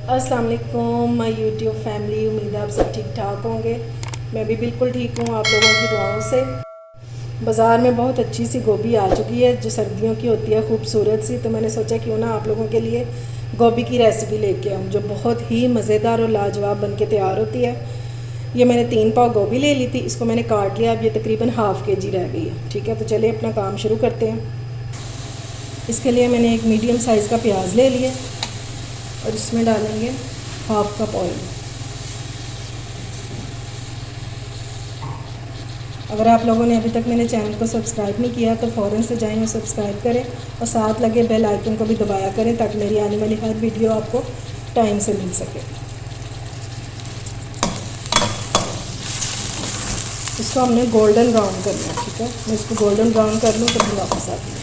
अस्सलाम वालेकुम my YouTube family. उम्मीद है आप सब ठीक ठाक होंगे। मैं भी बिल्कुल ठीक हूँ आप लोगों की दुआओं से। बाज़ार में बहुत अच्छी सी गोभी आ चुकी है जो सर्दियों की होती है, खूबसूरत सी। तो मैंने सोचा क्यों ना आप लोगों के लिए गोभी की रेसिपी लेके आऊँ जो बहुत ही मज़ेदार और लाजवाब बन के तैयार होती है। ये मैंने 3 पाव गोभी ले ली थी, इसको मैंने काट लिया। अब ये तकरीबन हाफ़ kg रह गई है। ठीक है, तो चलिए अपना काम शुरू करते हैं। इसके लिए मैंने एक मीडियम साइज़ का प्याज ले लिया और इसमें डालेंगे हाफ़ कप ऑयल। अगर आप लोगों ने अभी तक मेरे चैनल को सब्सक्राइब नहीं किया तो फ़ौरन से जाएं और सब्सक्राइब करें और साथ लगे बेल आइकन को भी दबाया करें ताकि मेरी आने वाली हर वीडियो आपको टाइम से मिल सके। इसको हमने गोल्डन ब्राउन करना है। ठीक है, मैं इसको गोल्डन ब्राउन कर लूँ तो फिर वापस आती हूँ।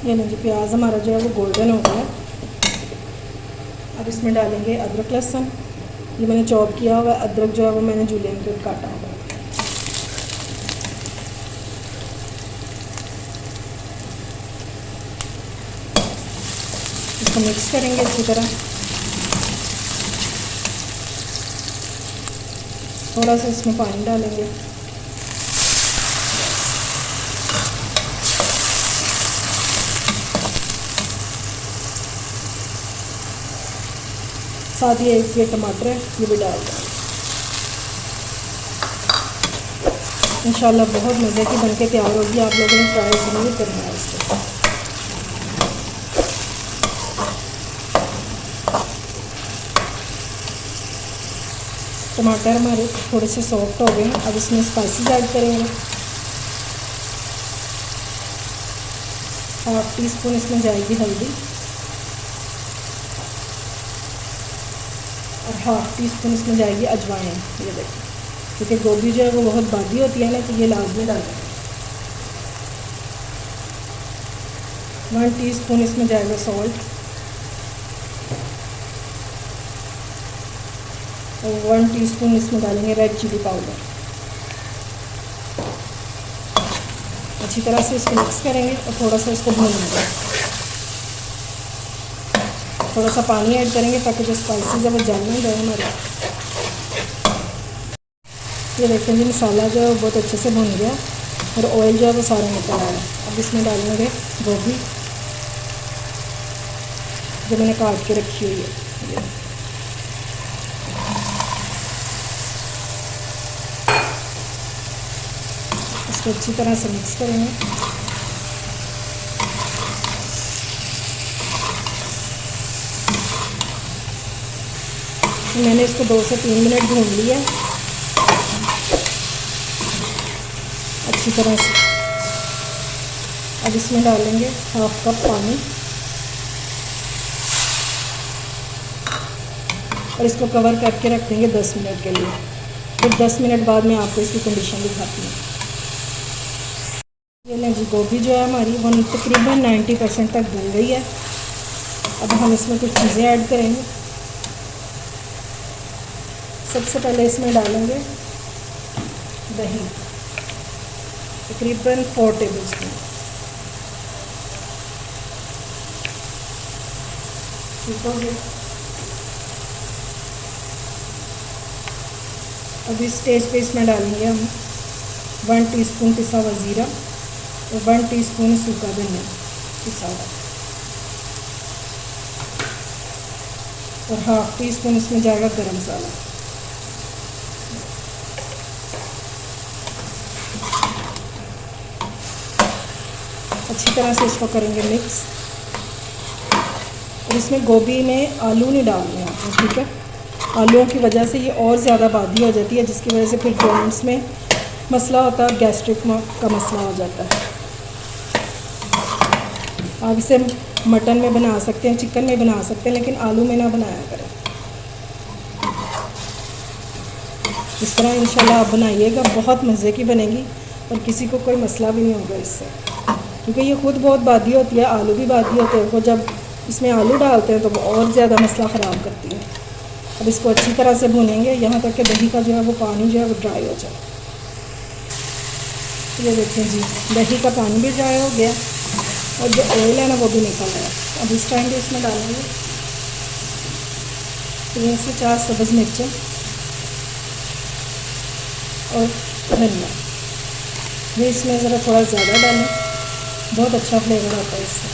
ये जो प्याज हमारा जो है वो गोल्डन हो गया। अब इसमें डालेंगे अदरक लहसुन। ये मैंने चॉप किया हुआ अदरक जो है वो मैंने जूलियन के काटा हुआ है। इसको मिक्स करेंगे अच्छी तरह। थोड़ा सा इसमें पानी डालेंगे। साथ ही एक ये टमाटर है, ये भी डाल देंगे। इंशाल्लाह बहुत मज़े की बनके तैयार होगी। आप लोगों ने ट्राई ज़रूर करना है इसको। टमाटर हमारे थोड़े से सॉफ्ट हो गए हैं। अब इसमें स्पाइसेस ऐड करेंगे। 1/2 टीस्पून इसमें जाएगी हल्दी और 1/2 टीस्पून इसमें जाएगी अजवाइन। ये देखिए, क्योंकि गोभी जो है वो बहुत बादी होती है ना, तो ये लाजमी डालें। 1 टीस्पून इसमें जाएगा सॉल्ट और 1 टीस्पून इसमें डालेंगे रेड चिली पाउडर। अच्छी तरह से इसको मिक्स करेंगे और थोड़ा सा इसको भूनेंगे। थोड़ा सा पानी ऐड करेंगे ताकि जो स्पाइसेस है वो जल ना जाए हमारे। ये देखते हैं जी, मसाला जो है वो बहुत अच्छे से भुन गया और ऑयल जो है वो सारा निकल आया है। अब इसमें डालेंगे गोभी जो मैंने काट के रखी हुई है। इसको अच्छी तरह से मिक्स करेंगे। मैंने इसको 2 से 3 मिनट भून लिया अच्छी तरह से। अब इसमें डालेंगे 1/2 कप पानी और इसको कवर करके रख देंगे 10 मिनट के लिए। फिर 10 मिनट बाद में आपको इसकी कंडीशन दिखाती हूँ। ये लें जी, गोभी जो है हमारी वो तकरीबन 90% तक भून गई है। अब हम इसमें कुछ चीज़ें ऐड करेंगे। सबसे पहले इसमें डालेंगे दही, तकरीबन 4 टेबल स्पून। ठीक हो गया। अब इस स्टेज पे इसमें डालेंगे हम 1 टीस्पून पिसा हुआ ज़ीरा और 1 टीस्पून सूखा धनिया पिसा हुआ और 1/2 टीस्पून इसमें जाएगा गरम मसाला। अच्छी तरह से इसको करेंगे मिक्स। और इसमें गोभी में आलू नहीं डालने हैं, ठीक है। आलूओं की वजह से ये और ज़्यादा बादी हो जाती है, जिसकी वजह से फिर जॉइंट्स में मसला होता है, गैस्ट्रिक का मसला हो जाता है। आप इसे मटन में बना सकते हैं, चिकन में बना सकते हैं, लेकिन आलू में ना बनाया करें। इस तरह इंशाल्लाह आप बनाइएगा, बहुत मज़े की बनेगी और किसी को कोई मसला भी नहीं होगा इससे, क्योंकि ये खुद बहुत बादी होती है, आलू भी बादी होते हैं। वो जब इसमें आलू डालते हैं तो वो और ज़्यादा मसला ख़राब करती है। अब इसको अच्छी तरह से भूनेंगे यहाँ तक कि दही का जो है वो पानी जो है वो ड्राई हो जाए। ये देखें जी, दही का पानी भी ड्राई हो गया और जो ऑयल है ना वो भी निकल आया। अब इस टाइम पे इसमें डालेंगे 3 से 4 सब्ज़ मिर्चें और धनिया। ये इसमें ज़रा थोड़ा ज़्यादा डालें, बहुत अच्छा फ्लेवर आता है इससे।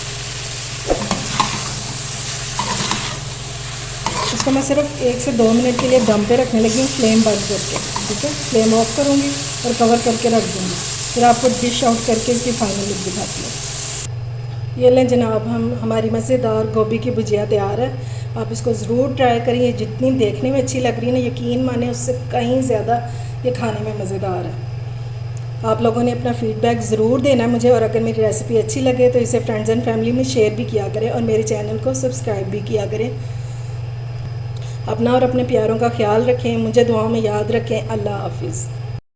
इसको मैं सिर्फ 1 से 2 मिनट के लिए दम पे रखने लगी हूँ, फ्लेम बंद करके। ठीक है, फ्लेम ऑफ करूँगी और कवर करके रख दूँगी। फिर आपको डिश आउट करके इसकी फाइनल लुक दिखाती हूँ। ये लें जनाब, हमारी मज़ेदार गोभी की भुजिया तैयार है। आप इसको ज़रूर ट्राई करिए। जितनी देखने में अच्छी लग रही है ना, यकीन माने उससे कहीं ज़्यादा ये खाने में मज़ेदार है। आप लोगों ने अपना फ़ीडबैक ज़रूर देना मुझे, और अगर मेरी रेसिपी अच्छी लगे तो इसे फ्रेंड्स एंड फैमिली में शेयर भी किया करें और मेरे चैनल को सब्सक्राइब भी किया करें। अपना और अपने प्यारों का ख्याल रखें, मुझे दुआओं में याद रखें। अल्लाह हाफिज़।